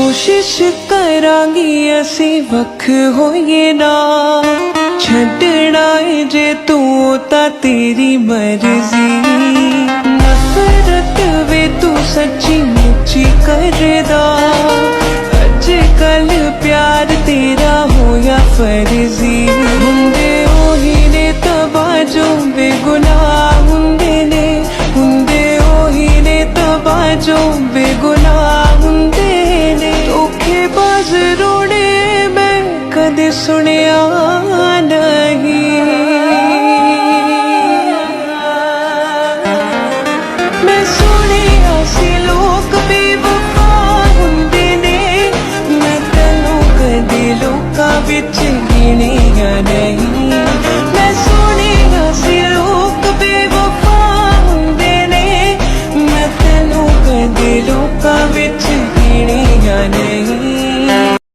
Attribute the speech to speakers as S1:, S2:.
S1: कोशिश करांगी असी वख होइए ना, छड्डना है जे तू तां तेरी मर्जी। नफरत वे तू सच्ची मुच्ची करदा, अजकल प्यार तेरा होया फर्जी। हुंदे ओही ने तबाजो बेगुनाह हुंदे ने, हुंदे ओही ने तबाजो बेगुनाह हुंदे ने। धोखेबाज रोने मैं कदे सुनिया नहीं, मैं सुनिया सी लोग बेवफा हुंदे ने, मैं तैनूं कदे लोकां विच गिणिया नहीं। मैं सुनिया सी लोग बेवफा हुंदे ने, मैं तैनूं कदे लोकां विच गिणिया नहीं।